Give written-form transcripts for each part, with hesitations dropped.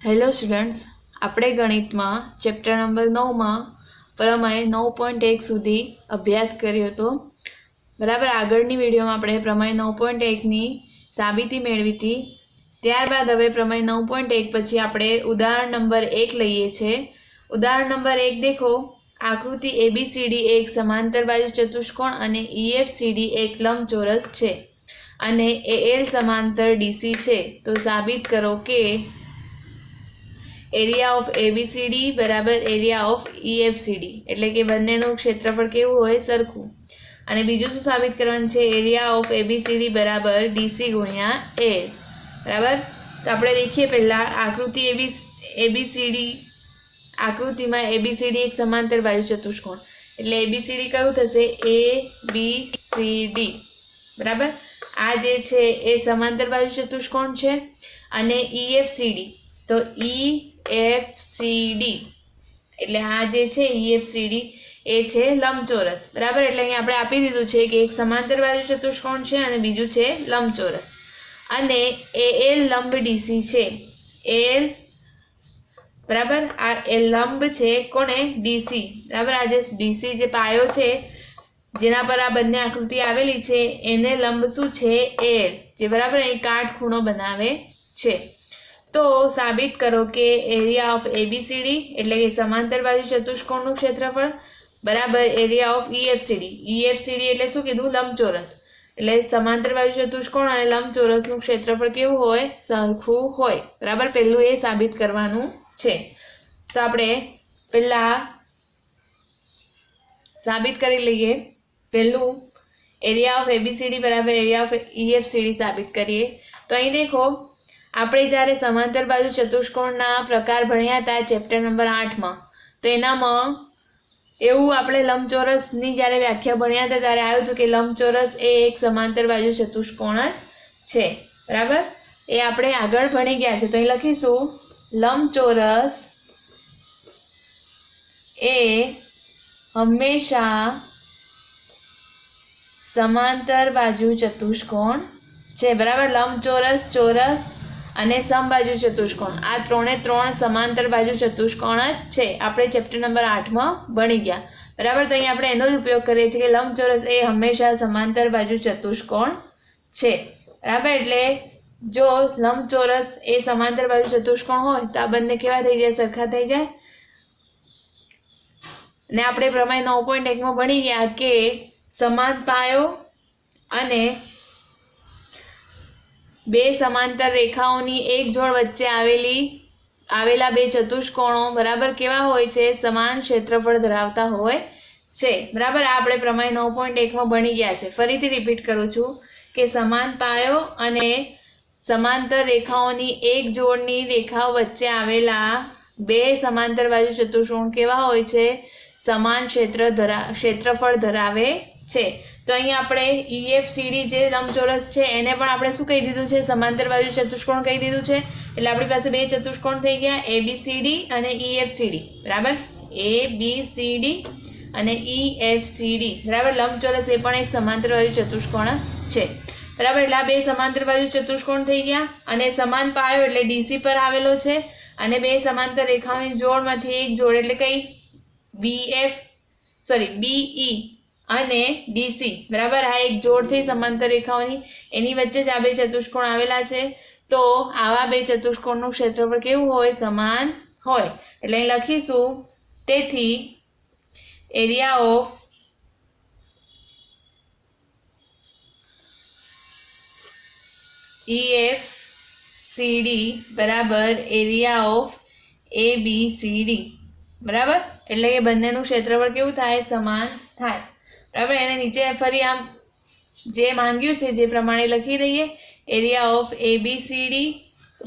Hello students, આપણે ગણિતમાં chapter number 9માં પ્રમેય 9.1 સુધી અભ્યાસ કર્યો હતો. બરાબર. આગળની વિડીયોમાં આપણે પ્રમેય 9.1ની સાબિતી મેળવી હતી. ત્યારબાદ હવે પ્રમેય 9.1 પછી આપણે ઉદાહરણ નંબર 1 લઈએ છીએ. ઉદાહરણ નંબર 1 દેખો. આકૃતિ એબીસીડી એક સમાંતર બાજુ ચતુષ્કોણ અને EFCD એક લંબચોરસ છે અને AL સમાંતર DC છે. તો સાબિત કરો કે એરિયા ઓફ એબીસીડી બરાબર એરિયા ઓફ EFCD, એટલે કે બંનેનું ક્ષેત્રફળ કેવું હોય? સરખું. અને બીજું શું સાબિત કરવાનું છે? એરિયા ઓફ એબીસીડી બરાબર DC ગુણ્યા A. બરાબર. તો આપણે દેખીએ પહેલાં આકૃતિ એબીસીડી. આકૃતિમાં એબીસીડી એક સમાંતર બાજુ ચતુષ્કોણ, એટલે એબીસીડી કયું થશે? ABCD. બરાબર. આ જે છે એ સમાંતર બાજુ ચતુષ્કોણ છે. અને EFCD તો EFCD એટલે આ જે છે EFCD એ છે લંબચોરસ. બરાબર. એટલે અહીંયા આપણે આપી દીધું છે કે એક સમાંતર બાજુ ચતુષ્કોણ છે અને બીજું છે લંબચોરસ. અને AL લંબ DC છે. AL બરાબર. આ એ લંબ છે કોને? DC. બરાબર. આ જે DC જે પાયો છે જેના પર આ બંને આકૃતિ આવેલી છે એને લંબ શું છે? AL, જે બરાબર અહીં કાટખૂણો બનાવે છે. તો સાબિત કરો કે એરિયા ઓફ એબીસીડી એટલે કે સમાંતર બાજુ ચતુષ્કોણનું ક્ષેત્રફળ બરાબર એરિયા ઓફ EFCD. EFCD એટલે શું કીધું? લંબચોરસ. એટલે સમાંતર બાજુ ચતુષ્કોણ અને લંબચોરસનું ક્ષેત્રફળ કેવું હોય? સરખું હોય. બરાબર. પહેલું એ સાબિત કરવાનું છે. તો આપણે પહેલા સાબિત કરી લઈએ. પહેલું એરિયા ઓફ એબીસીડી બરાબર એરિયા ઓફ EFCD સાબિત કરીએ. તો અહીં દેખો, આપણે જ્યારે સમાંતર બાજુ ચતુષ્કોણના પ્રકાર ભણ્યા હતા ચેપ્ટર નંબર 8માં, તો એનામાં એવું આપણે લંબચોરસની જ્યારે વ્યાખ્યા ભણ્યા હતા ત્યારે આવ્યું હતું કે લંબચોરસ એ એક સમાંતર બાજુ ચતુષ્કોણ જ છે. બરાબર. એ આપણે આગળ ભણી ગયા છે. તો અહીં લખીશું લંબચોરસ એ હંમેશા સમાંતર બાજુ ચતુષ્કોણ છે. બરાબર. લંબચોરસ, ચોરસ અને સમબાજુ ચતુષ્કોણ, આ ત્રણે ત્રણ સમાંતર બાજુ ચતુષ્કોણ જ છે. આપણે ચેપ્ટર નંબર 8માં ભણી ગયા. બરાબર. તો અહીં આપણે એનો જ ઉપયોગ કરીએ છીએ કે લંબચોરસ એ હંમેશા સમાંતર બાજુ ચતુષ્કોણ છે. બરાબર. એટલે જો લંબચોરસ એ સમાંતર બાજુ ચતુષ્કોણ હોય તો આ બંને કેવા થઈ જાય? સરખા થઈ જાય. ને આપણે પ્રમેય 9.1માં ભણી ગયા કે સમાન પાયો અને બે સમાંતર રેખાઓની એક જોડ વચ્ચે આવેલા બે ચતુષ્કોણો બરાબર કેવા હોય છે? સમાન ક્ષેત્રફળ ધરાવતા હોય છે. બરાબર. આ આપણે પ્રમેય 9.1માં ભણી ગયા છે. ફરીથી રિપીટ કરું છું કે સમાન પાયો અને સમાંતર રેખાઓની એક જોડની રેખાઓ વચ્ચે આવેલા બે સમાંતર બાજુ ચતુષ્કોણ કેવા હોય છે? સમાન ક્ષેત્રફળ ધરાવે છે. તો અહીં આપણે EFCD જે લંબચોરસ છે એને પણ આપણે શું કહી દીધું છે? સમાંતર બાજુ ચતુષ્કોણ કહી દીધું છે. એટલે આપણી પાસે બે ચતુષ્કોણ થઈ ગયા, ABCD અને EFCD. બરાબર. ABCD અને EFCD. બરાબર. લંબચોરસ એ પણ એક સમાંતર બાજુ ચતુષ્કોણ છે. બરાબર. એટલે આ બે સમાંતર બાજુ ચતુષ્કોણ થઈ ગયા. અને સમાન પાયો એટલે DC પર આવેલો છે. અને બે સમાંતર રેખાઓની જોડમાંથી એક જોડ એટલે કઈ? BE અને DC. બરાબર. આ એક જોડ થઈ સમાંતર રેખાઓની, એની વચ્ચે જ આ બે ચતુષ્કોણ આવેલા છે. તો આવા બે ચતુષ્કોણનું ક્ષેત્રફળ કેવું હોય? સમાન હોય. એટલે અહીં લખીશું તેથી એરિયા ઓફ EFCD બરાબર એરિયા ઓફ ABCD. બરાબર. એટલે કે બંનેનું ક્ષેત્રફળ કેવું થાય? સમાન થાય. બરાબર. એને નીચે ફરી આમ જે માંગ્યું છે જે પ્રમાણે લખી દઈએ. એરિયા ઓફ ABCD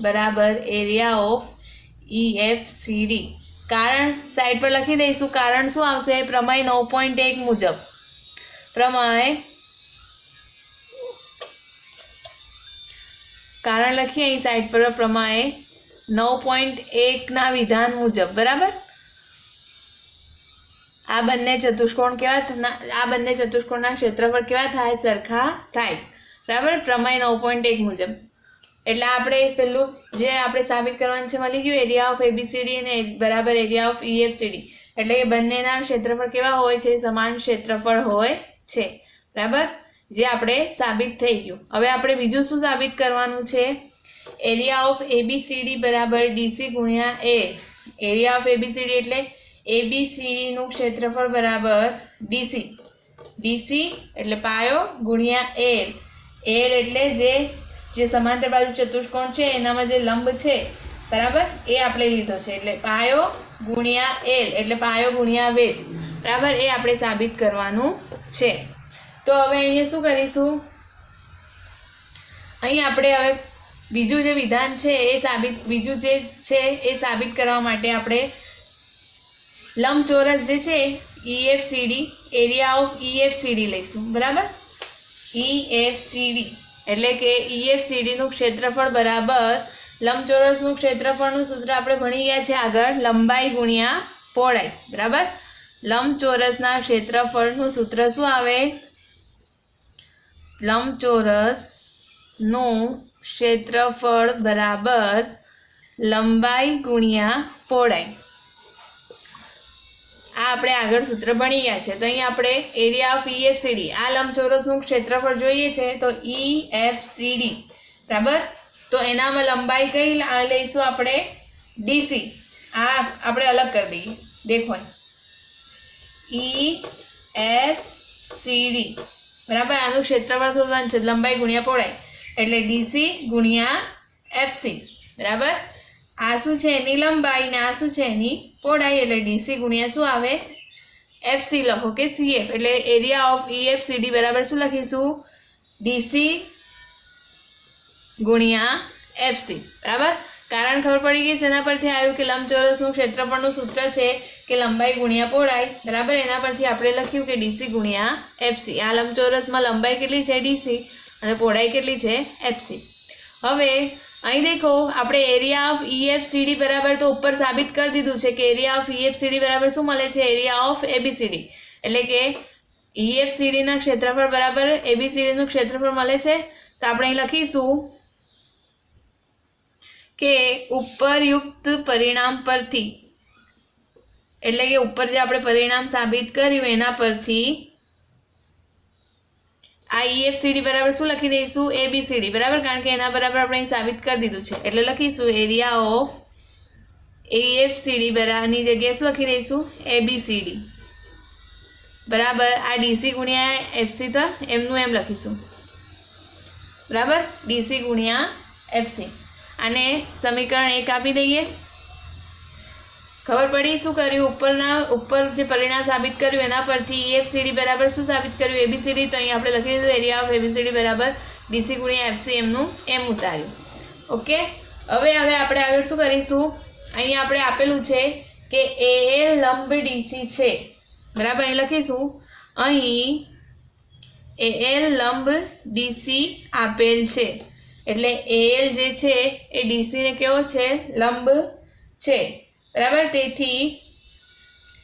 બરાબર એરિયા ઓફ EFCD. કારણ સાઈડ પર લખી દઈશું. કારણ શું આવશે? પ્રમેય 9.1 મુજબ. કારણ લખીએ અહીં સાઈડ પર પ્રમેય 9.1ના વિધાન મુજબ. બરાબર. આ બંને ચતુષ્કોણના ક્ષેત્રફળ કેવા થાય? સરખા થાય. બરાબર. પ્રમેય 9.1 મુજબ. એટલે આપણે પેલું જે આપણે સાબિત કરવાનું છે મળી ગયું, એરિયા ઓફ એબીસીડી અને બરાબર એરિયા ઓફ EFCD, એટલે કે બંનેના ક્ષેત્રફળ કેવા હોય છે? સમાન ક્ષેત્રફળ હોય છે, બરાબર, જે આપણે સાબિત થઈ ગયું. હવે આપણે બીજું શું સાબિત કરવાનું છે? એરિયા ઓફ એબીસીડી બરાબર ડીસી ગુણ્યા એ. એરિયા ઓફ એબીસીડી એટલે એબીસીડી નું ક્ષેત્રફળ બરાબર ડીસી. ડીસી એટલે પાયો ગુણ્યા એલ. એલ એટલે જે સમાંતર બાજુ ચતુષ્કોણ છે એનામાં જે લંબ છે, બરાબર, એ આપણે લીધો છે. એટલે પાયો ગુણ્યા એલ એટલે પાયો ગુણ્યા વેધ, બરાબર, એ આપણે સાબિત કરવાનું છે. તો હવે અહીંયા શું કરીશું? અહીં આપણે હવે બીજું જે વિધાન છે એ બીજું જે છે એ સાબિત કરવા માટે આપણે લંબચોરસ જે છે EFCD, એરિયા ઓફ EFCD લઈશું, બરાબર. EFCD એટલે કે EFCD નું ક્ષેત્રફળ બરાબર લંબચોરસનું ક્ષેત્રફળનું સૂત્ર આપણે ભણી ગયા છે આગળ, લંબાઈ ગુણ્યા પહોળાઈ, બરાબર. લંબચોરસના ક્ષેત્રફળનું સૂત્ર શું આવે? લંબચોરસનું ક્ષેત્રફળ બરાબર લંબાઈ ગુણ્યા પહોળાઈ. આ આપણે આગળ સૂત્ર ભણી ગયા છે. તો અહીં આપણે એરિયા ઓફ EFCD, આ લંબચોરસનું ક્ષેત્રફળ જોઈએ છે તો EFCD, બરાબર. તો એનામાં લંબાઈ કઈ લઈશું આપણે? DC. આ આપણે અલગ કરી દઈએ, દેખો EFCD, બરાબર. આનું ક્ષેત્રફળ શોધવાનું છે, લંબાઈ ગુણ્યા પહોળાઈ એટલે DC ગુણ્યા FC, બરાબર. આ શું છે? એની લંબાઈ ને આ શું છે? એની પહોળાઈ એટલે DC ગુણ્યા શું આવે? FC લખો કે CF. એટલે એરિયા ઓફ EFCD બરાબર શું લખીશું? DC ગુણ્યા FC, બરાબર. કારણ ખબર પડી ગઈ, એના પરથી આવ્યું કે લંબચોરસનું ક્ષેત્રફળનું સૂત્ર છે કે લંબાઈ ગુણ્યા પહોળાઈ, બરાબર. એના પરથી આપણે લખ્યું કે DC ગુણ્યા FC. આ લંબચોરસમાં લંબાઈ કેટલી છે? DC અને પહોળાઈ કેટલી છે? FC. હવે અહીં દેખો, આપણે એરિયા ઓફ EFCD બરાબર તો ઉપર સાબિત કરી દીધું છે કે એરિયા ઓફ EFCD બરાબર શું મળે છે? Area of ABCD. એટલે કે EFCD ના ક્ષેત્રફળ બરાબર ABCD નું ક્ષેત્રફળ મળે છે. તો આપણે અહીં લખીશું કે ઉપરયુક્ત પરિણામ પરથી, એટલે કે ઉપર જે આપણે પરિણામ સાબિત કર્યું એના પરથી આ EFCD બરાબર શું લખી દઈશું? ABCD, બરાબર. કારણ કે એના બરાબર આપણે અહીં સાબિત કરી દીધું છે એટલે લખીશું એરિયા ઓફ EFCD બરાબરની જગ્યાએ શું લખી દઈશું? ABCD, બરાબર. આ DC ગુણ્યા FC તો એમનું એમ લખીશું, બરાબર. DC ગુણ્યા FC. આને સમીકરણ 1 આપી દઈએ. ખબર પડી શું કર્યું? ઉપર જે પરિણામ સાબિત કર્યું એના પરથી EFCD બરાબર શું સાબિત કર્યું? ABCD. તો અહીં આપણે લખી દીધું એરિયા ઓફ ABCD બરાબર DC ગુણ્યા FC એમનું એમ ઉતાર્યું. ઓકે. હવે આપણે આગળ શું કરીશું? અહીં આપણે આપેલું છે કે AL લંબ DC છે, બરાબર. અહીં લખીશું, અહીં AL લંબ DC આપેલ છે એટલે AL જે છે એ DC ને કેવો છે? લંબ છે, બરાબર. તેથી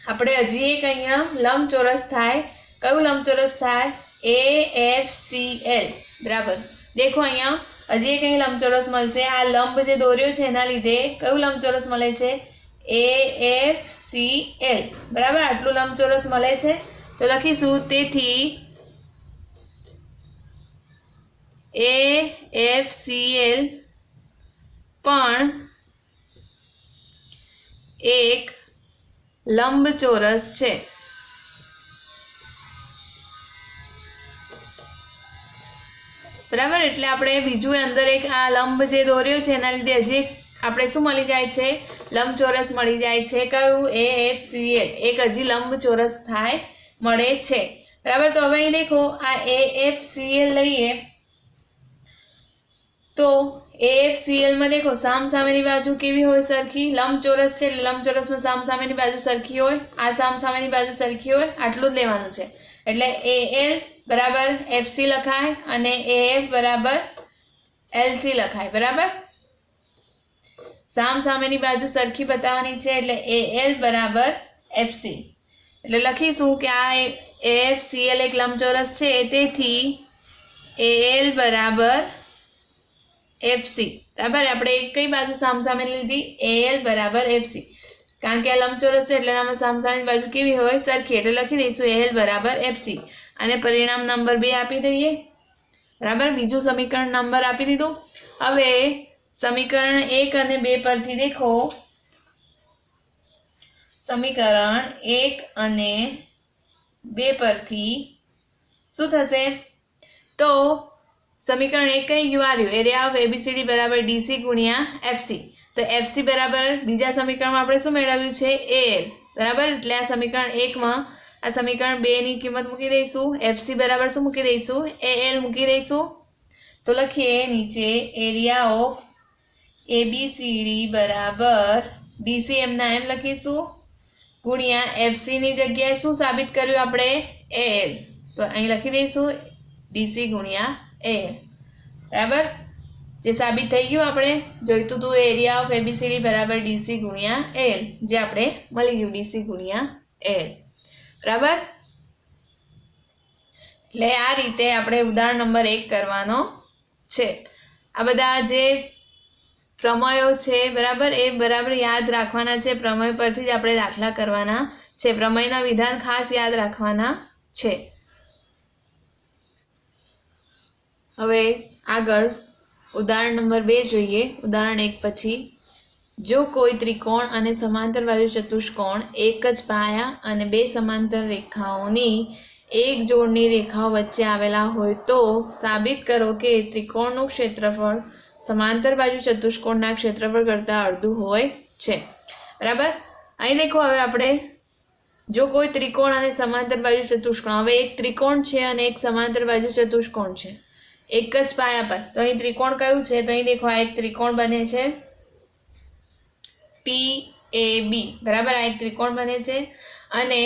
આપણે હજી એક અહીંયા લંબચોરસ થાય. કયું લંબચોરસ થાય? AFCL, બરાબર. દેખો અહીંયા હજી એક અહીં લંબચોરસ મળશે. આ લંબ જે દોર્યો છે એના લીધે કયું લંબચોરસ મળે છે? AFCL, બરાબર. આટલું લંબચોરસ મળે છે. તો લખીશું તેથી AFCL પણ એક લંબચોરસ છે, બરાબર. એટલે આપણે બીજું અંદર એક આ લંબ જે દોર્યો છે એના લીધે હજી આપણે શું મળી જાય છે? લંબચોરસ મળી જાય છે. કયું? AFCL. એક હજી લંબચોરસ થાય મળે છે, બરાબર. તો હવે અહીં દેખો, આ AFCL લઈએ તો AFCL માં દેખો સામસામેની બાજુ કેવી હોય? સરખી. લંબચોરસ છે એટલે લંબચોરસમાં સામસામેની બાજુ સરખી હોય. આ સામસામેની બાજુ સરખી હોય, આટલું જ લેવાનું છે. એટલે AL બરાબર FC લખાય અને AF બરાબર LC લખાય, બરાબર. સામસામેની બાજુ સરખી બતાવવાની છે એટલે AL બરાબર FC. એટલે લખીશું કે આ AFCL એક લંબચોરસ છે તેથી AL બરાબર એફસી બરાબર. આપણે એક કઈ બાજુ સામસામે લીધી? AL બરાબર FC, કારણ કે આ લંબચોરસ છે એટલે આમાં સામસામેની બાજુ કેવી હોય? સરખી. એટલે લખી દઈશું AL બરાબર FC અને પરિણામ નંબર 2 આપી દઈએ બરાબર. બીજું સમીકરણ નંબર આપી દીધું. હવે સમીકરણ 1 અને 2 પરથી દેખો, સમીકરણ 1 અને 2 પરથી શું થશે? તો સમીકરણ 1 કઈ ગયું? આવ્યું એરિયા ઓફ ABCD બરાબર DC ગુણ્યા FC. તો FC બરાબર બીજા સમીકરણમાં આપણે શું મેળવ્યું છે? AL બરાબર. એટલે આ સમીકરણ 1 માં આ સમીકરણ 2 ની કિંમત મૂકી દઈશું. FC બરાબર શું મૂકી દઈશું? AL મૂકી દઈશું. તો લખીએ નીચે એરિયા ઓફ ABCD બરાબર DC એમના એમ લખીશું ગુણ્યા FC ની જગ્યાએ શું સાબિત કર્યું આપણે? AL. તો અહીં લખી દઈશું DC ગુણ્યા AL બરાબર. જે સાબિત થઈ ગયું આપણે જોઈતું હતું એરિયા ઓફ ABCD બરાબર DC ગુણ્યા AL, જે આપણે મળી ગયું DC ગુણ્યા AL બરાબર. એટલે આ રીતે આપણે ઉદાહરણ નંબર 1 કરવાનો છે. આ બધા જે પ્રમેયો છે બરાબર એ બરાબર યાદ રાખવાના છે. પ્રમેય પરથી જ આપણે દાખલા કરવાના છે. પ્રમેયના વિધાન ખાસ યાદ રાખવાના છે. હવે આગળ ઉદાહરણ નંબર 2 જોઈએ. ઉદાહરણ 1 પછી, જો કોઈ ત્રિકોણ અને સમાંતર બાજુ ચતુષ્કોણ એક જ પાયા અને બે સમાંતર રેખાઓની એક જોડની રેખાઓ વચ્ચે આવેલા હોય તો સાબિત કરો કે ત્રિકોણનું ક્ષેત્રફળ સમાંતર બાજુ ચતુષ્કોણના ક્ષેત્રફળ કરતાં અડધું હોય છે બરાબર. અહીં દેખો, હવે આપણે જો કોઈ ત્રિકોણ અને સમાંતર બાજુ ચતુષ્કોણ, હવે એક ત્રિકોણ છે અને એક સમાંતર બાજુ ચતુષ્કોણ છે એક જ પાયા પર. તો અહીં ત્રિકોણ કયું છે? તો અહીં દેખો આ એક ત્રિકોણ બને છે PAB બરાબર. આ એક ત્રિકોણ બને છે અને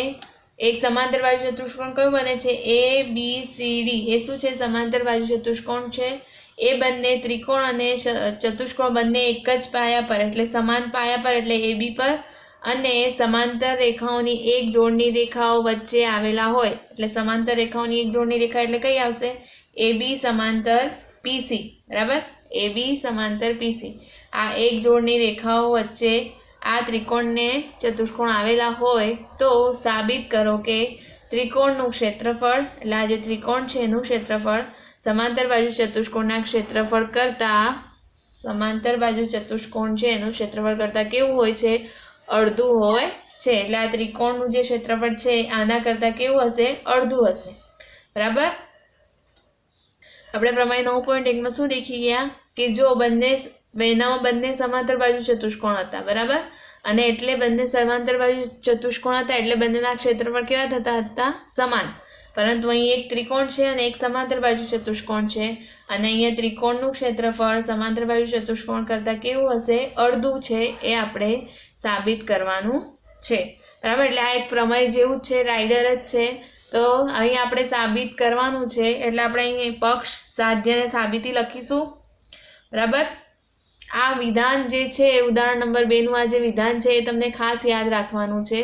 એક સમાંતર બાજુ ચતુષ્કોણ કયું બને છે? ABCD. એ શું છે? સમાંતર બાજુ ચતુષ્કોણ છે. એ બંને ત્રિકોણ અને ચતુષ્કોણ બંને એક જ પાયા પર એટલે સમાન પાયા પર એટલે AB પર અને સમાંતર રેખાઓની એક જોડની રેખાઓ વચ્ચે આવેલા હોય એટલે સમાંતર રેખાઓની એક જોડની રેખા એટલે કઈ આવશે? AB સમાંતર PC બરાબર. AB સમાંતર PC. આ એક જોડની રેખાઓ વચ્ચે આ ત્રિકોણને ચતુષ્કોણ આવેલા હોય તો સાબિત કરો કે ત્રિકોણનું ક્ષેત્રફળ, એટલે આ જે ત્રિકોણ છે એનું ક્ષેત્રફળ સમાંતર બાજુ ચતુષ્કોણના ક્ષેત્રફળ કરતાં, સમાંતર બાજુ ચતુષ્કોણ છે એનું ક્ષેત્રફળ કરતાં કેવું હોય છે? અડધું હોય છે. એટલે આ ત્રિકોણનું જે ક્ષેત્રફળ છે આના કરતાં કેવું હશે? અડધું હશે બરાબર. આપણે પ્રમેય 9.1 માં શું દેખી ગયા કે જો બંને સમાંતર બાજુ ચતુષ્કોણ હતા બરાબર, અને એટલે બંને સમાંતર બાજુ ચતુષ્કોણ હતા એટલે બંનેના ક્ષેત્રફળ કેવા થતા હતા? સમાન. પરંતુ અહીં એક ત્રિકોણ છે અને એક સમાંતર બાજુ ચતુષ્કોણ છે અને અહીંયા ત્રિકોણનું ક્ષેત્રફળ સમાંતર બાજુ ચતુષ્કોણ કરતાં કેવું હશે? અડધું છે. એ આપણે સાબિત કરવાનું છે બરાબર. એટલે આ એક પ્રમેય જેવું જ છે, રાઇડર જ છે. તો અહીં આપણે સાબિત કરવાનું છે એટલે આપણે અહીં પક્ષ, સાધ્ય અને સાબિતી લખીશું બરાબર. આ વિધાન જે છે ઉદાહરણ નંબર 2 નું આ જે વિધાન છે એ તમને ખાસ યાદ રાખવાનું છે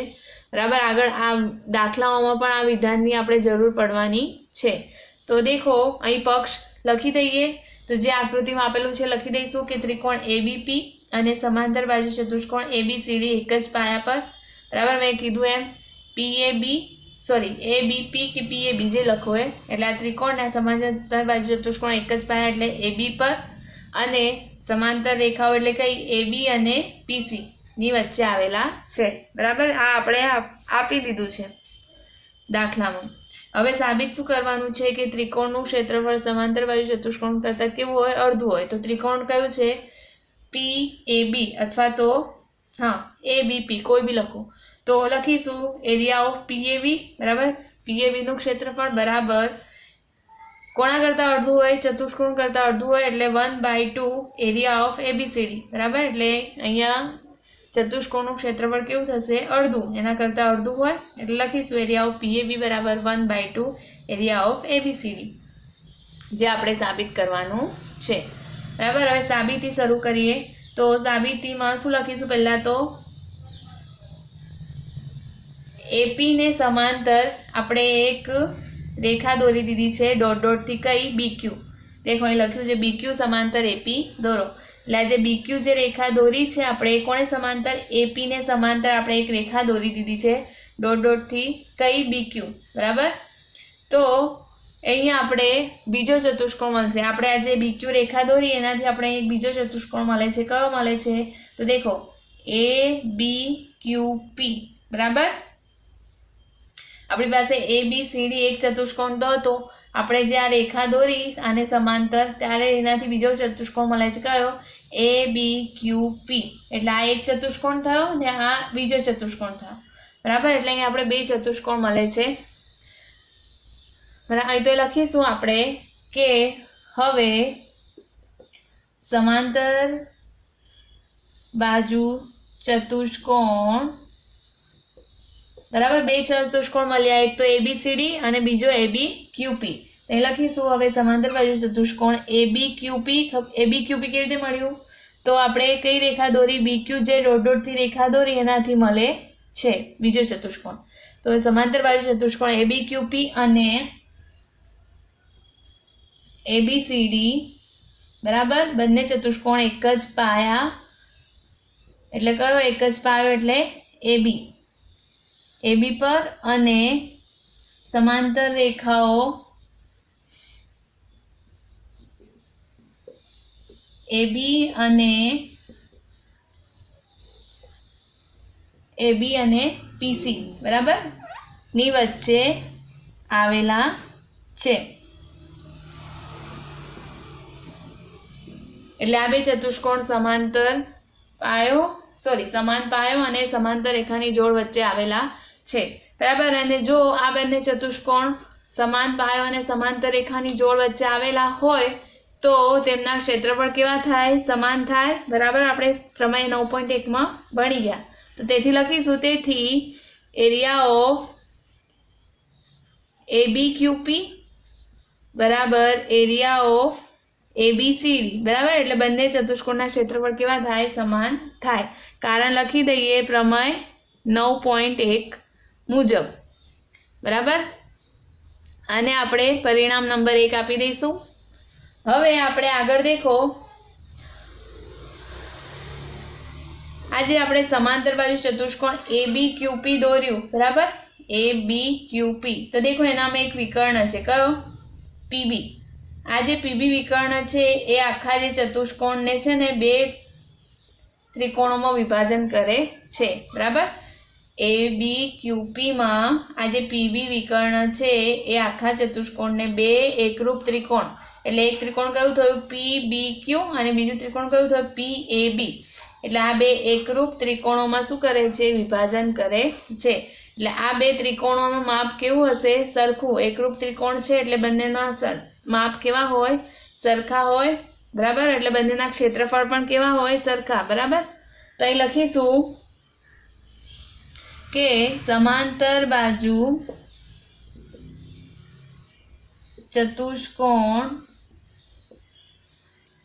બરાબર. આગળ આ દાખલાઓમાં પણ આ વિધાનની આપણે જરૂર પડવાની છે. તો દેખો અહીં પક્ષ લખી દઈએ. તો જે આકૃતિમાં આપેલું છે લખી દઈશું કે ત્રિકોણ ABP અને સમાંતર બાજુ ચતુષ્કોણ ABCD એક જ પાયા પર બરાબર. મેં કીધું એમ ABP કે PAB જે લખો એટલે આ ત્રિકોણના સમાંતર બાજુ ચતુષ્કોણ એક જ પાયા એટલે AB પર અને સમાંતર રેખાઓ એટલે કઈ? AB અને PC ની વચ્ચે આવેલા છે બરાબર. આ આપણે આપી દીધું છે દાખલામાં. હવે સાબિત શું કરવાનું છે કે ત્રિકોણનું ક્ષેત્રફળ સમાંતર બાજુ ચતુષ્કોણ કરતાં કેવું હોય? અડધું હોય. તો ત્રિકોણ કયું છે? PAB અથવા તો ABP કોઈ બી લખો. તો લખીશું એરિયા ઓફ PAB બરાબર. PAB નું ક્ષેત્રફળ બરાબર કોના કરતાં અડધું હોય? ચતુષ્કોણ કરતાં અડધું હોય એટલે 1/2 એરિયા ઓફ ABCD બરાબર. એટલે અહીંયા ચતુષ્કોણનું ક્ષેત્રફળ કેવું થશે? અડધું. એના કરતાં અડધું હોય એટલે લખીશું એરિયા ઓફ PAB બરાબર 1/2 એરિયા ઓફ ABCD, જે આપણે સાબિત કરવાનું છે બરાબર. હવે સાબિતી શરૂ કરીએ. તો સાબિતીમાં શું લખીશું? પહેલાં તો AP ને સમાંતર આપણે એક રેખા દોરી દીધી છે ડોટ ડોટથી કઈ? BQ देखो અહીં લખ્યું છે BQ સમાંતર AP દોરો। એટલે આ જે BQ જે રેખા દોરી છે આપણે એ કોને સમાંતર, AP ને સમાંતર આપણે એક રેખા દોરી દીધી છે ડોટ ડોટ થી, કઈ BQ, બરાબર। તો અહીંયા આપણે બીજો ચતુષ્કોણ મળશે। આપણે આ જે BQ રેખા દોરી એનાથી આપણે એક બીજો ચતુષ્કોણ મળે છે। કયો મળે છે? તો દેખો ABQP, બરાબર। આપણી પાસે ABCD એક ચતુષ્કોણ તો હતો, આપણે જે આ રેખા દોરી આને સમાંતર ત્યારે એનાથી બીજો ચતુષ્કોણ મળે છે। કયો? ABQP। એટલે આ એક ચતુષ્કોણ થયો ને આ બીજો ચતુષ્કોણ થયો, બરાબર। એટલે અહીંયા આપણે બે ચતુષ્કોણ મળે છે, બરાબર। અહીં તો લખીશું આપણે કે હવે સમાંતર બાજુ ચતુષ્કોણ, બરાબર, બે ચતુષ્કોણ મળ્યા, એક તો ABCD અને બીજો ABQP। અહીં લખીશું હવે સમાંતર બાજુ ચતુષ્કોણ ABQP। ABQP કેવી રીતે મળ્યું? તો આપણે કઈ રેખા દોરી? BQ જે ડોટ ડોટ થી રેખા દોરી એનાથી મળે છે બીજો ચતુષ્કોણ। તો સમાંતર બાજુ ચતુષ્કોણ ABQP અને ABCD, બરાબર, બંને ચતુષ્કોણ એક જ પાયા, એટલે કયો એક જ પાયો? એટલે AB પર, અને સમાંતર રેખાઓ AB અને PC, બરાબર, ની વચ્ચે આવેલા છે। એટલે આ બે ચતુષ્કોણ સમાન પાયો અને સમાંતર રેખાની જોડ વચ્ચે આવેલા છે, બરાબર। અને જો આ બંને ચતુષ્કોણ સમાન પાયો અને સમાંતર રેખાની જોડ વચ્ચે આવેલા હોય તો તેમના ક્ષેત્રફળ કેવા થાય? સમાન થાય, બરાબર। આપણે પ્રમેય 9.1 માં ભણી ગયા। તો તેથી લખીશું, તેથી એરિયા ઓફ ABQP બરાબર એરિયા ઓફ ABCD, બરાબર। એટલે બંને ચતુષ્કોણના ક્ષેત્રફળ કેવા થાય? સમાન થાય। કારણ લખી દઈએ પ્રમેય 9.1 મુજબ, બરાબર। આને આપણે પરિણામ નંબર 1 આપી દઈશું। હવે આપણે આગળ દેખો, આજે આપણે સમાંતર બાજુ ચતુષ્કોણ ABQP દોર્યું, બરાબર, ABQP। તો દેખો એનામાં એક વિકર્ણ છે, કયો? PB। આ જે PB વિકર્ણ છે એ આખા જે ચતુષ્કોણને છે ને બે ત્રિકોણોમાં વિભાજન કરે છે, બરાબર। ABQP માં આ જે PB વિકર્ણ છે એ આખા ચતુષ્કોણને બે એકરૂપ ત્રિકોણ, એટલે એક ત્રિકોણ કયું થયું? PBQ, અને બીજું ત્રિકોણ કયું થયું? PAB। એટલે આ બે એકરૂપ ત્રિકોણોમાં શું કરે છે? વિભાજન કરે છે। એટલે આ બે ત્રિકોણોનું માપ કેવું હશે? સરખું। એકરૂપ ત્રિકોણ છે એટલે બંનેના માપ કેવા હોય? સરખા હોય, બરાબર। એટલે બંનેના ક્ષેત્રફળ પણ કેવા હોય? સરખા, બરાબર। તો અહીં લખીશું કે સમાંતર બાજુ ચતુષ્કોણ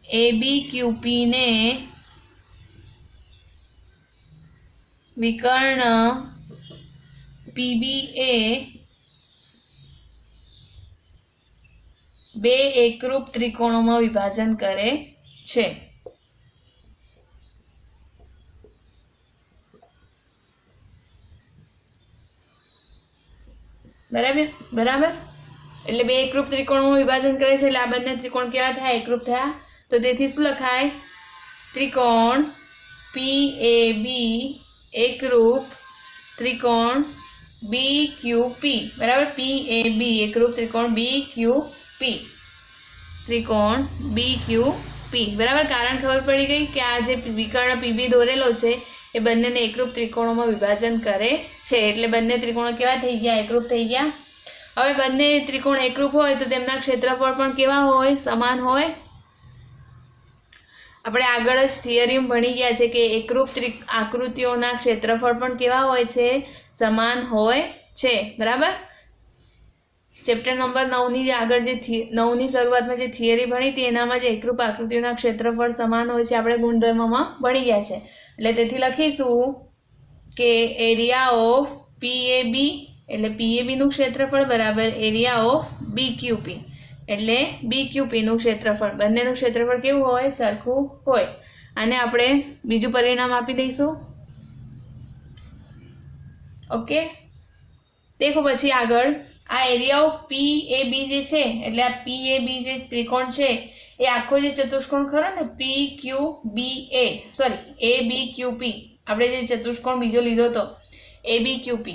ABQP ને વિકર્ણ PBA બે એકરૂપ ત્રિકોણોમાં વિભાજન કરે છે, બરાબર। એટલે બે એકરૂપ ત્રિકોણોમાં વિભાજન કરે છે એટલે આ બંને ત્રિકોણ કેવા થયા? એકરૂપ થયા। તો તેથી શું લખાય? ત્રિકોણ PAB એકરૂપ ત્રિકોણ BQP, બરાબર। PAB એકરૂપ ત્રિકોણ BQP, ત્રિકોણ BQP, બરાબર। કારણ ખબર પડી ગઈ કે આ જે વિકર્ણ PB દોરેલો છે એ બંનેને એકરૂપ ત્રિકોણોમાં વિભાજન કરે છે, એટલે બંને ત્રિકોણો કેવા થઈ ગયા? એકરૂપ થઈ ગયા। હવે બંને ત્રિકોણ એકરૂપ હોય તો તેમના ક્ષેત્રફળ પણ કેવા હોય? સમાન હોય। આપણે આગળ જ થિયરી ભણી ગયા છે કે એકરૂપ આકૃતિઓના ક્ષેત્રફળ પણ કેવા હોય છે? સમાન હોય છે, બરાબર। ચેપ્ટર નંબર 9ની આગળ જે 9ની શરૂઆતમાં જે થિયરી ભણી હતી એનામાં જે એકરૂપ આકૃતિઓના ક્ષેત્રફળ સમાન હોય છે આપણે ગુણધર્મમાં ભણી ગયા છે। એટલે તેથી લખીશું કે એરિયા ઓફ PAB, એટલે PAB નું ક્ષેત્રફળ બરાબર એરિયા ઓફ BQP, એટલે BQP નું ક્ષેત્રફળ, બંનેનું ક્ષેત્રફળ કેવું હોય? સરખું હોય. અને આપણે બીજું પરિણામ આપી દઈશું. ઓકે, દેખો પછી આગળ આ એરિયા ઓફ PAB જે છે, એટલે આ PAB જે ત્રિકોણ છે એ આખો જે ચતુષ્કોણ ખરો ને PQBA, સોરી ABQP, આપણે જે ચતુષ્કોણ બીજો લીધો હતો ABQP,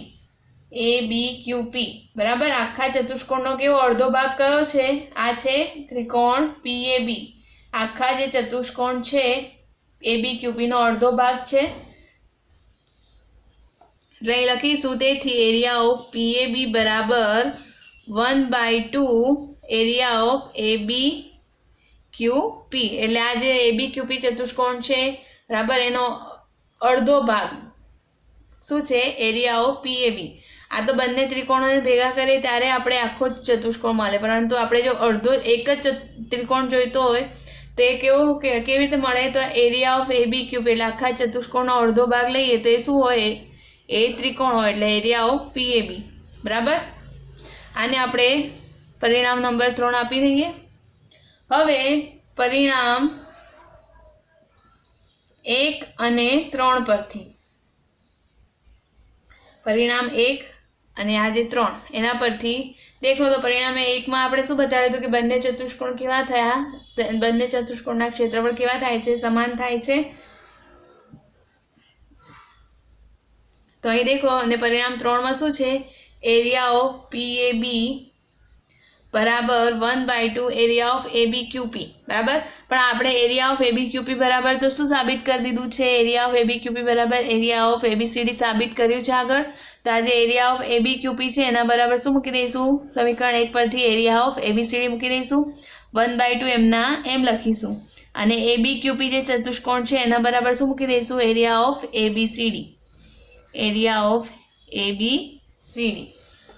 બરાબર. આખા ચતુષ્કોણનો કેવો અડધો ભાગ કયો છે? આ છે ત્રિકોણ PAB. આખા જે ચતુષ્કોણ છે ABQP નો અડધો ભાગ છે. એટલે અહીં લખીશું, તેથી એરિયા ઓફ PAB બરાબર 1/2 એરિયા ઓફ ABQP. એટલે આ જે ABQP ચતુષ્કોણ છે બરાબર, એનો અડધો ભાગ શું છે? Area of PAB. આ તો બંને ત્રિકોણોને ભેગા કરીએ ત્યારે આપણે આખો જ ચતુષ્કોણ મળે, પરંતુ આપણે જો અડધો એક જ ત્રિકોણ જોઈતો હોય તો એ કેવી રીતે મળે? તો એરિયા ઓફ ABQP એટલે આખા ચતુષ્કોણનો અડધો ભાગ લઈએ તો એ શું હોય? એ ત્રિકોણ હોય, એટલે એરિયા ઓફ PAB. બરાબર. આને આપણે પરિણામ નંબર 3 આપી દઈએ. હવે પરિણામ 1 અને 3 પરથી, પરિણામ 1 અને આ જે 3 એના પરથી દેખો તો પરિણામ 1 માં આપણે શું બતાવ્યું હતું કે બંને ચતુષ્કોણ કેવા થયા? બંને ચતુષ્કોણના ક્ષેત્રફળ કેવા થાય છે? સમાન થાય છે. તો અહીં દેખો, અને પરિણામ 3 માં શું છે? એરિયા ઓફ PAB બરાબર 1/2 એરિયા ઓફ ABQP. બરાબર. પણ આપણે એરિયા ઓફ ABQP બરાબર તો શું સાબિત કરી દીધું છે? એરિયા ઓફ ABQP બરાબર એરિયા ઓફ ABCD સાબિત કર્યું છે આગળ. તો આ જે એરિયા ઓફ ABQP છે એના બરાબર શું મૂકી દઈશું? સમીકરણ 1 પરથી એરિયા ઓફ ABCD મૂકી દઈશું. 1/2 એમના એમ લખીશું. અને ABQP જે ચતુષ્કોણ છે એના બરાબર શું મૂકી દઈશું? Area of ABCD. Area of ABCD.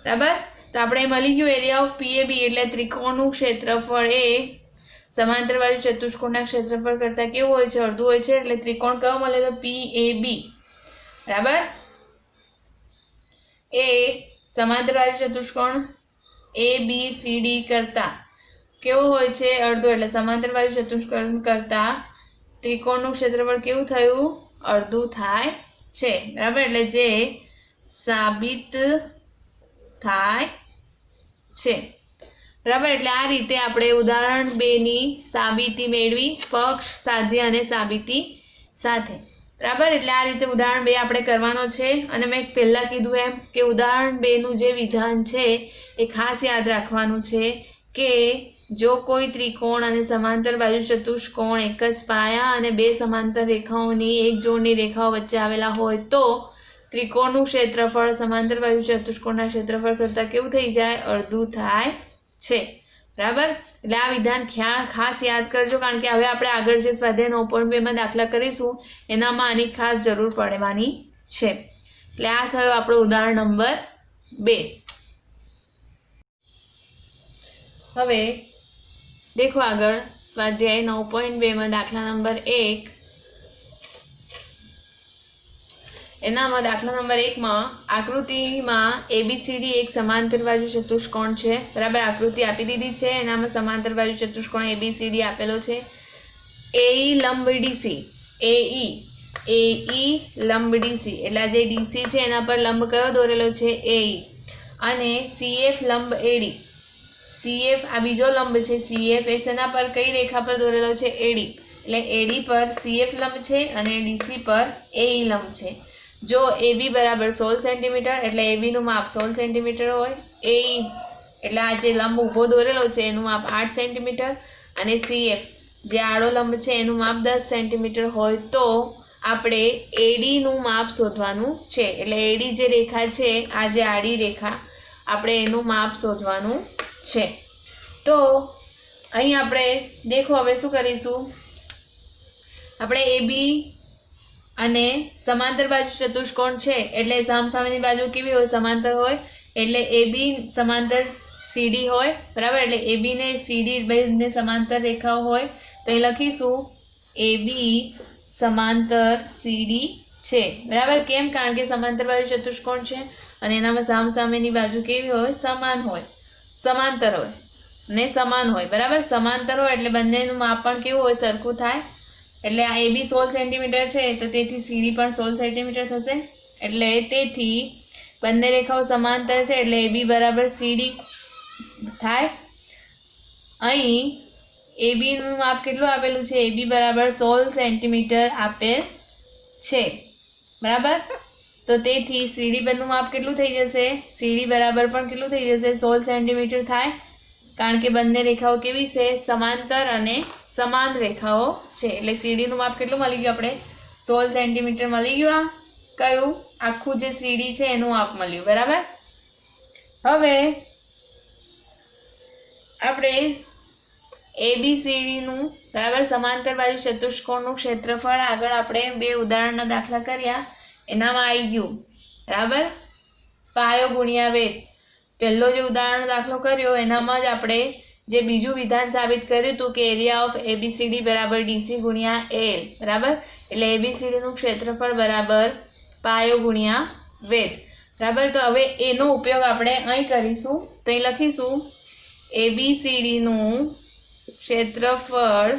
બરાબર. તો આપણે મળી ગયું એરિયા ઓફ PAB એટલે ત્રિકોણનું ક્ષેત્રફળ એ સમાંતર બાજુ ચતુષ્કોણના ક્ષેત્રફળ કરતાં કેવું હોય છે? અડધું હોય છે. એટલે ત્રિકોણ કયો મળે? તો PAB. બરાબર. એ સમાંતર બાજુ ચતુષ્કોણ ABCD કરતાં કેવો હોય છે? અડધો. એટલે સમાંતર બાજુ ચતુષ્કોણ કરતાં ત્રિકોણનું ક્ષેત્રફળ કેવું થયું? અડધું થાય છે. બરાબર. એટલે જે સાબિત થાય છે. બરાબર. એટલે આ રીતે આપણે ઉદાહરણ 2 ની સાબિતી મેળવી, પક્ષ, સાધ્ય અને સાબિતી સાથે. બરાબર. એટલે આ રીતે ઉદાહરણ 2 આપણે કરવાનો છે. અને મેં પહેલાં કીધું એમ કે ઉદાહરણ 2 નું જે વિધાન છે એ ખાસ યાદ રાખવાનું છે કે જો કોઈ ત્રિકોણ અને સમાંતર બાજુ ચતુષ્કોણ એક જ પાયા અને બે સમાંતર રેખાઓની એક જોડની રેખાઓ વચ્ચે આવેલા હોય તો ત્રિકોણનું ક્ષેત્રફળ સમાંતર બાજુ ચતુષ્કોણના ક્ષેત્રફળ કરતાં કેવું થઈ જાય? અડધું થાય છે. બરાબર. એટલે આ વિધાન ખાસ યાદ કરજો, કારણ કે હવે આપણે આગળ જે સ્વાધ્યાય 9.2 માં દાખલા કરીશું એનામાં આની ખાસ જરૂર પડવાની છે. એટલે આ થયો આપણો ઉદાહરણ નંબર 2. હવે દેખો આગળ સ્વાધ્યાય 9.2 માં દાખલા નંબર 1. એનામાં દાખલા નંબર 1 માં આકૃતિમાં ABCD એક સમાંતર બાજુ ચતુષ્કોણ છે. બરાબર. આકૃતિ આપી દીધી છે. એનામાં સમાંતર બાજુ ચતુષ્કોણ ABCD આપેલો છે. AE લંબ DC, AE લંબ DC એટલે જે DC છે એના પર લંબ કયો દોરેલો છે? AE. અને CF લંબ AD, CF આ બીજો લંબ છે CF, એ શેના પર, કઈ રેખા પર દોરેલો છે? AD. એટલે AD પર CF લંબ છે અને DC પર AE લંબ છે. જો AB બરાબર 16 સેન્ટીમીટર એટલે AB નું માપ 16 સેન્ટીમીટર હોય. AE એટલે આ જે લંબ ઊભો દોરેલો છે એનું માપ 8 સેન્ટીમીટર અને CF જે આડો લંબ છે એનું માપ 10 સેન્ટીમીટર હોય તો આપણે AD નું માપ શોધવાનું છે. એટલે AD જે રેખા છે, આ જે આડી રેખા, આપણે એનું માપ શોધવાનું છે. તો અહીં આપણે દેખો હવે શું કરીશું? આપણે AB અને સમાંતર બાજુ ચતુષ્કોણ છે એટલે સામસામેની બાજુ કેવી હોય? સમાંતર હોય. એટલે AB સમાંતર CD હોય. બરાબર. એટલે AB ને CD બંને સમાંતર રેખાઓ હોય. તો અહીં લખીશું AB સમાંતર CD છે. બરાબર. કેમ? કારણ કે સમાંતર બાજુ ચતુષ્કોણ છે અને એનામાં સામસામેની બાજુ કેવી હોય? સમાન હોય, સમાંતર હોય. ને સમાન હોય, બરાબર. સમાંતર હોય એટલે બંનેનું માપ પણ કેવું હોય, સરખું થાય. એટલે આ AB 16 સેન્ટીમીટર છે તો તેથી CD પણ 16 સેન્ટીમીટર થશે. એટલે તેથી બંને રેખાઓ સમાંતર છે એટલે AB બરાબર CD થાય. અહીં AB નું માપ કેટલું આપેલું છે, AB બરાબર 16 સેન્ટીમીટર આપેલ છે, બરાબર. તો તેથી CD નું માપ કેટલું થઈ જશે, CD બરાબર પણ કેટલું થઈ જશે, 16 સેન્ટીમીટર થાય. કારણ કે બંને રેખાઓ કેવી છે, સમાંતર અને સમાન રેખાઓ છે. એટલે CD નું માપ કેટલું મળી ગયું, આપણે 16 સેન્ટીમીટર મળી ગયું. આ કયું આખું જે CD છે એનું માપ મળ્યું, બરાબર. હવે આપણે ABCD નું બરાબર સમાંતર બાજુ ચતુષ્કોણનું ક્ષેત્રફળ આગળ આપણે બે ઉદાહરણના દાખલા કર્યા, એનામાં આવી ગયું, બરાબર. પાયો ગુણ્યા વેધ. પહેલો જે ઉદાહરણ દાખલો કર્યો એનામાં જ આપણે જે બીજું વિધાન સાબિત કર્યું હતું કે એરિયા ઓફ ABCD બરાબર DC ગુણ્યા AL, બરાબર. એટલે ABCD નું ક્ષેત્રફળ બરાબર પાયો ગુણ્યા વેધ, બરાબર. તો હવે એનો ઉપયોગ આપણે અહીં કરીશું. તો અહીં લખીશું ABCD નું ક્ષેત્રફળ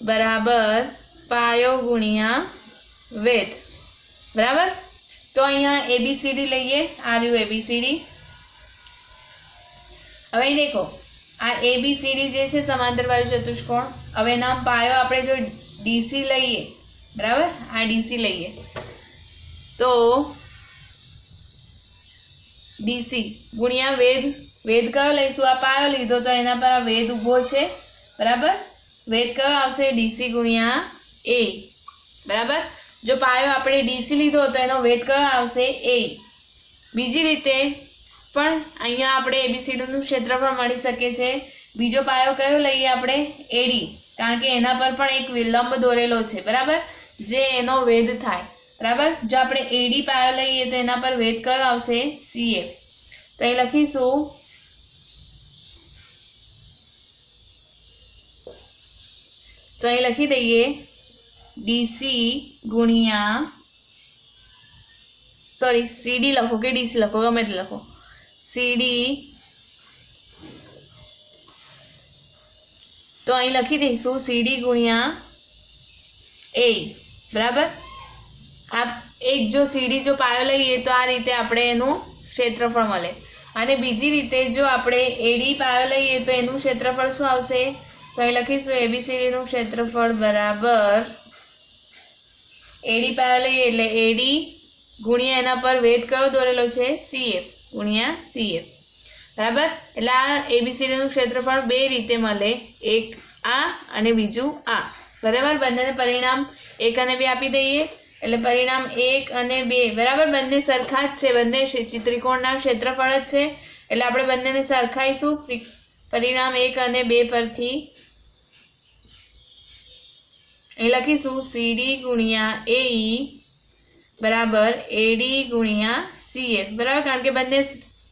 બરાબર પાયો ગુણ્યા વેધ, બરાબર. તો અહીંયા ABCD લઈએ, આ રહ્યું ABCD. હવે દેખો આ ABCD જે છે સમાંતર બાજુ ચતુષ્કોણ, હવે એના પાયો આપણે જો DC લઈએ, બરાબર, આ DC લઈએ તો DC ગુણ્યા વેધ. વેધ કયો લઈશું, આ પાયો લીધો તો એના પર આ વેધ ઊભો છે, બરાબર. વેધ કયો આવશે, DC ગુણ્યા A, બરાબર. જો પાયો આપણે DC લીધો તો એનો વેધ કયો આવશે, A. બીજી રીતે પણ અહીંયા આપણે ABCD નું ક્ષેત્રફળ મળી શકે છે. બીજો પાયો કયો લઈએ આપણે, AD, કારણ કે એના પર પણ એક લંબ દોરેલો છે, બરાબર, જે એનો વેધ થાય, બરાબર. જો આપણે AD પાયો લઈએ તો એના પર વેધ કયો આવશે, CF. તો અહીં લખીશું તો અહીં લખી દઈએ DC ગુણ્યા CD લખો કે DC લખો, ગમે તે લખો, CD. તો અહીં લખી દઈશું CD ગુણ્યા A, બરાબર. આ એક જો CD જો પાયો લઈએ તો આ રીતે આપણે એનું ક્ષેત્રફળ મળે. અને બીજી રીતે જો આપણે AD પાયો લઈએ તો એનું ક્ષેત્રફળ શું આવશે, તો અહીં લખીશું ABCD નું ક્ષેત્રફળ બરાબર AD પાયો લઈએ એટલે AD ગુણ્યા એના પર વેધ કયો દોરેલો છે, CF ગુણ્યા CF, બરાબર. એટલે આ ABCD નું ક્ષેત્રફળ બે રીતે મળે, એક આ અને બીજું આ, બરાબર. બંનેને પરિણામ 1 અને 2 આપી દઈએ એટલે પરિણામ 1 અને 2 બરાબર બંને સરખા જ છે, બંને ત્રિકોણના ક્ષેત્રફળ જ છે. એટલે આપણે બંનેને સરખાઈશું. પરિણામ 1 અને 2 પરથી અહીં લખીશું CD ગુણ્યા AE બરાબર AD ગુણ્યા CF, બરાબર. કારણ કે બંને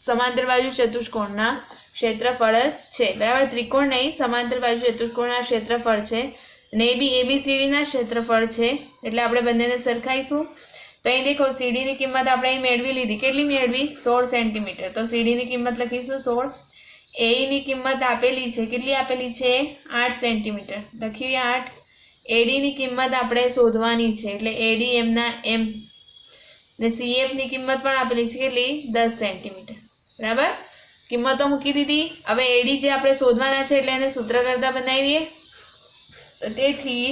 સમાંતર બાજુ ચતુષ્કોણના ક્ષેત્રફળ જ છે, બરાબર. ત્રિકોણ નહીં, સમાંતર બાજુ ચતુષ્કોણના ક્ષેત્રફળ છે અને એ બી ABCD ના ક્ષેત્રફળ છે, એટલે આપણે બંનેને સરખાઈશું. તો અહીં દેખો CD ની કિંમત આપણે અહીં મેળવી લીધી, કેટલી મેળવી, 16 સેન્ટીમીટર. તો CD ની કિંમત લખીશું 16. AE ની કિંમત આપેલી છે, કેટલી આપેલી છે, 8 સેન્ટીમીટર, લખીએ 8. AD ની કિંમત આપણે શોધવાની છે એટલે AD એમના એમ, ને CF ની કિંમત પણ આપેલી છે, કેટલી, 10 સેન્ટીમીટર, બરાબર. કિંમતો મૂકી દીધી. હવે AD જે આપણે શોધવાના છે એટલે એને સૂત્ર કરતા બનાવી દઈએ. તો તેથી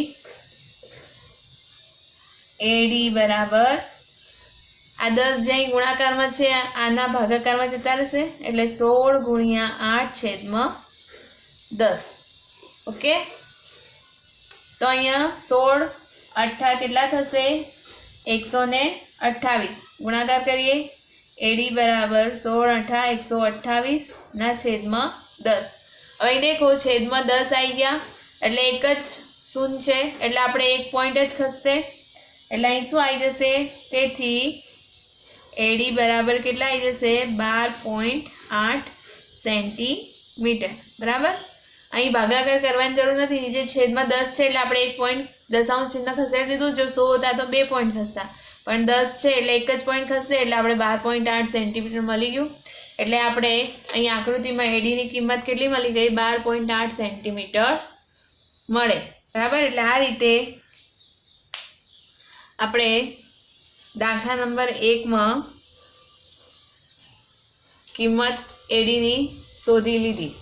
AD બરાબર આ 10 જે અહીં ગુણાકારમાં છે આના ભાગાકારમાં જતા રહેશે એટલે 16 ગુણ્યા 8/10. ઓકે. તો અહીંયા 16 8 કેટલા થશે, 128. ગુણાકાર કરીએ. AD બરાબર 16 8 128 ના છેદમાં 10. હવે દેખો છેદમાં 10 આવી ગયા એટલે એક જ શૂન્ય છે એટલે આપણે એક પોઈન્ટ જ ખસશે એટલે અહીં શું આવી જશે, તેથી AD બરાબર કેટલા આવી જશે, 12.8 સેન્ટીમીટર, બરાબર. અહીં ભાગાકાર કરવાની જરૂર નથી, નીચે છેદમાં 10 છે એટલે આપણે એક પોઈન્ટ દશાંશ ચિહ્ન ખસેડી દીધું. જો 100 હતા તો 2 પોઈન્ટ ખસતા, પણ 10 છે એટલે એક જ પોઈન્ટ ખસશે એટલે આપણે 12.8 સેન્ટીમીટર મળી ગયું. એટલે આપણે અહીં આકૃતિમાં એડીની કિંમત કેટલી મળી ગઈ? 12.8 સેન્ટીમીટર મળે. બરાબર. એટલે આ રીતે આપણે દાખલા નંબર 1માં કિંમત એડીની શોધી લીધી.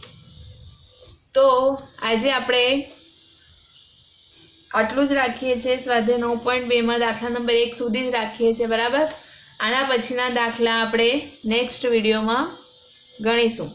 તો આજે આપણે આટલું જ રાખીએ છીએ. સ્વાધ્યાય 9.2માં દાખલા નંબર 1 સુધી જ રાખીએ છીએ. બરાબર. આના પછીના દાખલા આપણે નેક્સ્ટ વિડીયોમાં ગણીશું.